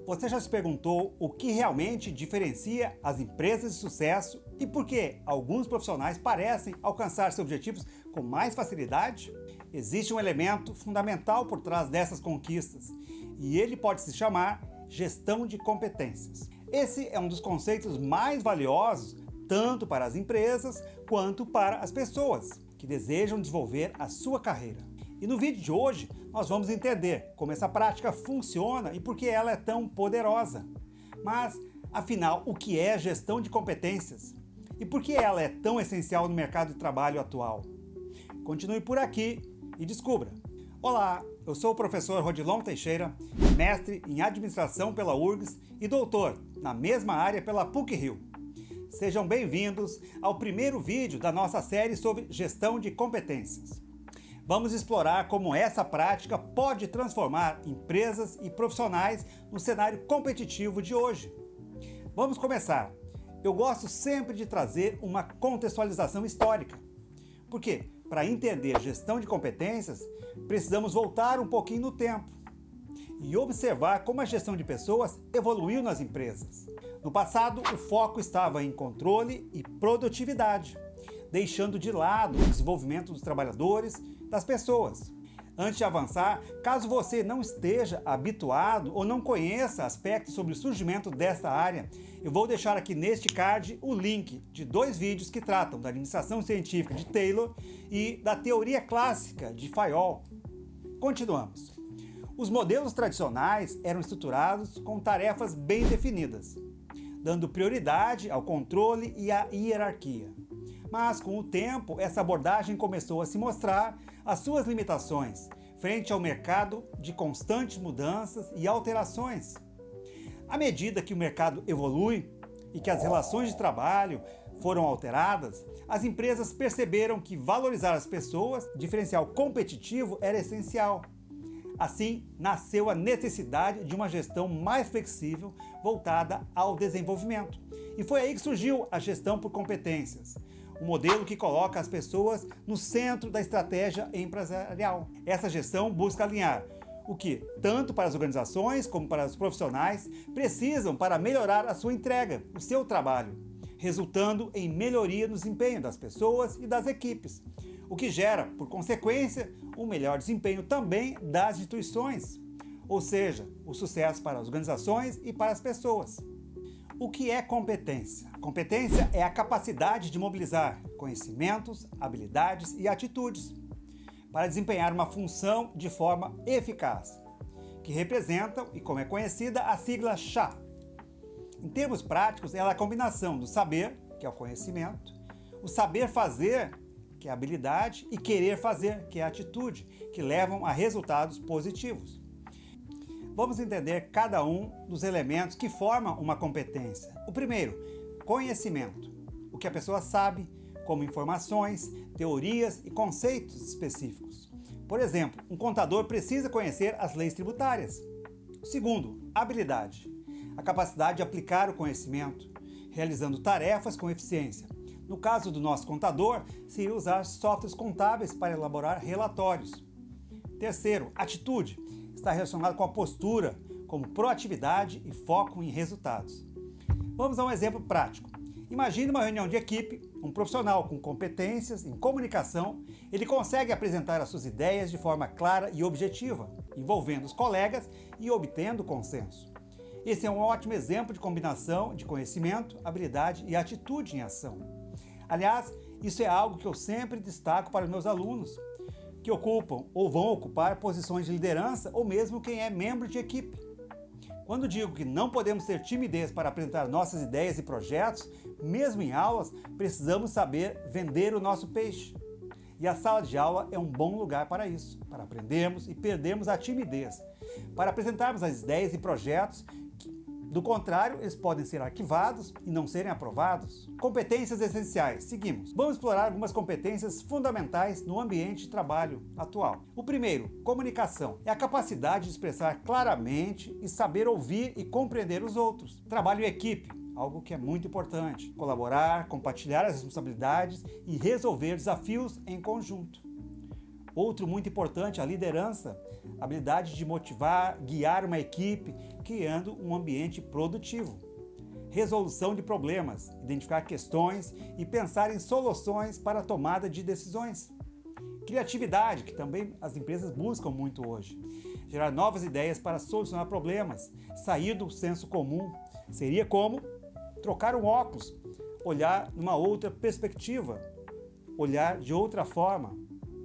Você já se perguntou o que realmente diferencia as empresas de sucesso e por que alguns profissionais parecem alcançar seus objetivos com mais facilidade? Existe um elemento fundamental por trás dessas conquistas e ele pode se chamar gestão de competências. Esse é um dos conceitos mais valiosos tanto para as empresas quanto para as pessoas que desejam desenvolver a sua carreira. E no vídeo de hoje nós vamos entender como essa prática funciona e por que ela é tão poderosa. Mas, afinal, o que é gestão de competências? E por que ela é tão essencial no mercado de trabalho atual? Continue por aqui e descubra! Olá, eu sou o professor Rodilon Teixeira, mestre em administração pela URGS e doutor na mesma área pela PUC-Rio. Sejam bem-vindos ao primeiro vídeo da nossa série sobre gestão de competências. Vamos explorar como essa prática pode transformar empresas e profissionais no cenário competitivo de hoje. Vamos começar. Eu gosto sempre de trazer uma contextualização histórica. Porque, para entender gestão de competências, precisamos voltar um pouquinho no tempo e observar como a gestão de pessoas evoluiu nas empresas. No passado, o foco estava em controle e produtividade, deixando de lado o desenvolvimento dos trabalhadores, das pessoas. Antes de avançar, caso você não esteja habituado ou não conheça aspectos sobre o surgimento desta área, eu vou deixar aqui neste card o link de 2 vídeos que tratam da administração científica de Taylor e da teoria clássica de Fayol. Continuamos. Os modelos tradicionais eram estruturados com tarefas bem definidas, dando prioridade ao controle e à hierarquia. Mas, com o tempo, essa abordagem começou a se mostrar as suas limitações frente ao mercado de constantes mudanças e alterações. À medida que o mercado evolui e que as relações de trabalho foram alteradas, as empresas perceberam que valorizar as pessoas, diferencial competitivo, era essencial. Assim, nasceu a necessidade de uma gestão mais flexível voltada ao desenvolvimento. E foi aí que surgiu a gestão por competências, um modelo que coloca as pessoas no centro da estratégia empresarial. Essa gestão busca alinhar o que, tanto para as organizações como para os profissionais, precisam para melhorar a sua entrega, o seu trabalho, resultando em melhoria no desempenho das pessoas e das equipes, o que gera, por consequência, um melhor desempenho também das instituições, ou seja, o sucesso para as organizações e para as pessoas. O que é competência? Competência é a capacidade de mobilizar conhecimentos, habilidades e atitudes para desempenhar uma função de forma eficaz, que representam e como é conhecida a sigla SHA. Em termos práticos, ela é a combinação do saber, que é o conhecimento, o saber fazer, que é a habilidade, e querer fazer, que é a atitude, que levam a resultados positivos. Vamos entender cada um dos elementos que formam uma competência. O primeiro, conhecimento. O que a pessoa sabe, como informações, teorias e conceitos específicos. Por exemplo, um contador precisa conhecer as leis tributárias. O segundo, habilidade. A capacidade de aplicar o conhecimento, realizando tarefas com eficiência. No caso do nosso contador, seria usar softwares contábeis para elaborar relatórios. Terceiro, atitude. Está relacionado com a postura, como proatividade e foco em resultados. Vamos a um exemplo prático. Imagine uma reunião de equipe, um profissional com competências em comunicação, ele consegue apresentar as suas ideias de forma clara e objetiva, envolvendo os colegas e obtendo consenso. Esse é um ótimo exemplo de combinação de conhecimento, habilidade e atitude em ação. Aliás, isso é algo que eu sempre destaco para os meus alunos, que ocupam ou vão ocupar posições de liderança ou mesmo quem é membro de equipe. Quando digo que não podemos ter timidez para apresentar nossas ideias e projetos, mesmo em aulas, precisamos saber vender o nosso peixe. E a sala de aula é um bom lugar para isso, para aprendermos e perdermos a timidez, para apresentarmos as ideias e projetos. Do contrário, eles podem ser arquivados e não serem aprovados. Competências essenciais. Seguimos. Vamos explorar algumas competências fundamentais no ambiente de trabalho atual. O primeiro, comunicação. É a capacidade de expressar claramente e saber ouvir e compreender os outros. Trabalho em equipe. Algo que é muito importante. Colaborar, compartilhar as responsabilidades e resolver desafios em conjunto. Outro muito importante, a liderança, a habilidade de motivar, guiar uma equipe, criando um ambiente produtivo. Resolução de problemas, identificar questões e pensar em soluções para a tomada de decisões. Criatividade, que também as empresas buscam muito hoje. Gerar novas ideias para solucionar problemas, sair do senso comum. Seria como trocar um óculos, olhar numa outra perspectiva, olhar de outra forma.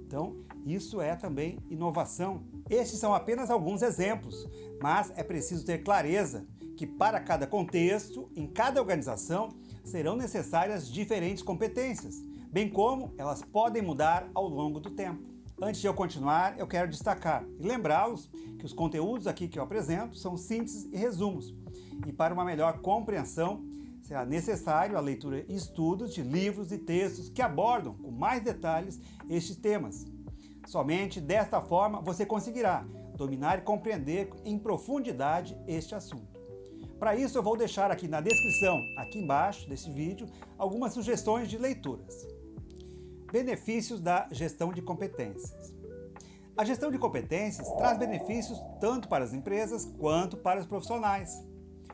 Então, isso é também inovação. Estes são apenas alguns exemplos, mas é preciso ter clareza que para cada contexto, em cada organização, serão necessárias diferentes competências, bem como elas podem mudar ao longo do tempo. Antes de eu continuar, eu quero destacar e lembrá-los que os conteúdos aqui que eu apresento são sínteses e resumos, e para uma melhor compreensão, será necessário a leitura e estudos de livros e textos que abordam com mais detalhes estes temas. Somente desta forma você conseguirá dominar e compreender em profundidade este assunto. Para isso eu vou deixar aqui na descrição, aqui embaixo desse vídeo, algumas sugestões de leituras. Benefícios da gestão de competências. A gestão de competências traz benefícios tanto para as empresas quanto para os profissionais.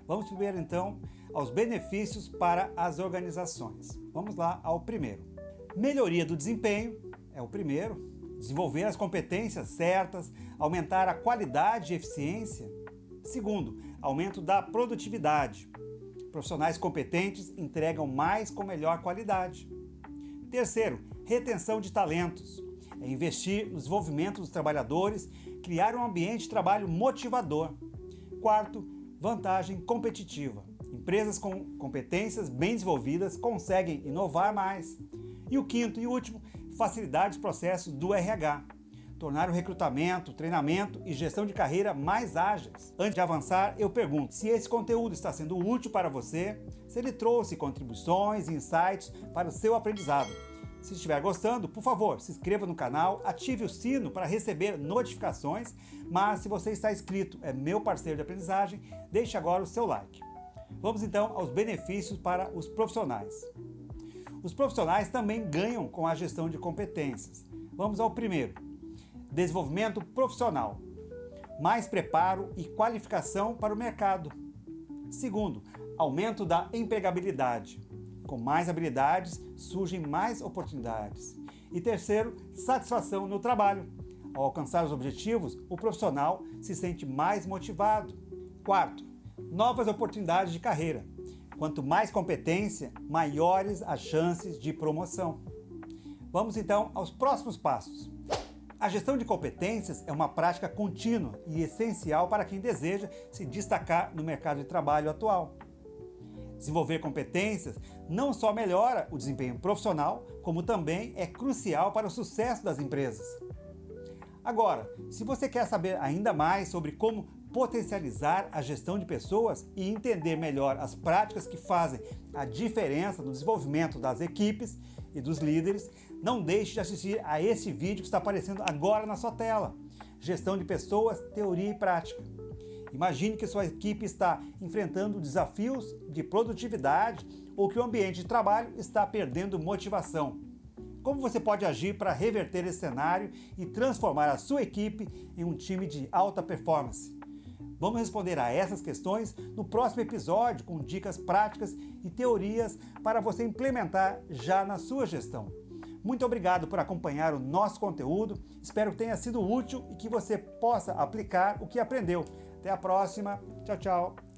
Vamos primeiro então aos benefícios para as organizações. Vamos lá ao primeiro. Melhoria do desempenho é o primeiro. Desenvolver as competências certas, aumentar a qualidade e eficiência. Segundo, aumento da produtividade. Profissionais competentes entregam mais com melhor qualidade. Terceiro, retenção de talentos. É investir no desenvolvimento dos trabalhadores, criar um ambiente de trabalho motivador. Quarto, vantagem competitiva. Empresas com competências bem desenvolvidas conseguem inovar mais. E o quinto e último, facilidade dos processos do RH. Tornar o recrutamento, treinamento e gestão de carreira mais ágeis. Antes de avançar, eu pergunto se esse conteúdo está sendo útil para você, se ele trouxe contribuições e insights para o seu aprendizado. Se estiver gostando, por favor, se inscreva no canal, ative o sino para receber notificações, mas se você está inscrito, é meu parceiro de aprendizagem, deixe agora o seu like. Vamos então aos benefícios para os profissionais. Os profissionais também ganham com a gestão de competências. Vamos ao primeiro. Desenvolvimento profissional. Mais preparo e qualificação para o mercado. Segundo, aumento da empregabilidade. Com mais habilidades, surgem mais oportunidades. E terceiro, satisfação no trabalho. Ao alcançar os objetivos, o profissional se sente mais motivado. Quarto, novas oportunidades de carreira. Quanto mais competência, maiores as chances de promoção. Vamos então aos próximos passos. A gestão de competências é uma prática contínua e essencial para quem deseja se destacar no mercado de trabalho atual. Desenvolver competências não só melhora o desempenho profissional, como também é crucial para o sucesso das empresas. Agora, se você quer saber ainda mais sobre como potencializar a gestão de pessoas e entender melhor as práticas que fazem a diferença no desenvolvimento das equipes e dos líderes, não deixe de assistir a esse vídeo que está aparecendo agora na sua tela. Gestão de pessoas, teoria e prática. Imagine que sua equipe está enfrentando desafios de produtividade ou que o ambiente de trabalho está perdendo motivação. Como você pode agir para reverter esse cenário e transformar a sua equipe em um time de alta performance? Vamos responder a essas questões no próximo episódio com dicas práticas e teorias para você implementar já na sua gestão. Muito obrigado por acompanhar o nosso conteúdo, espero que tenha sido útil e que você possa aplicar o que aprendeu. Até a próxima, tchau, tchau!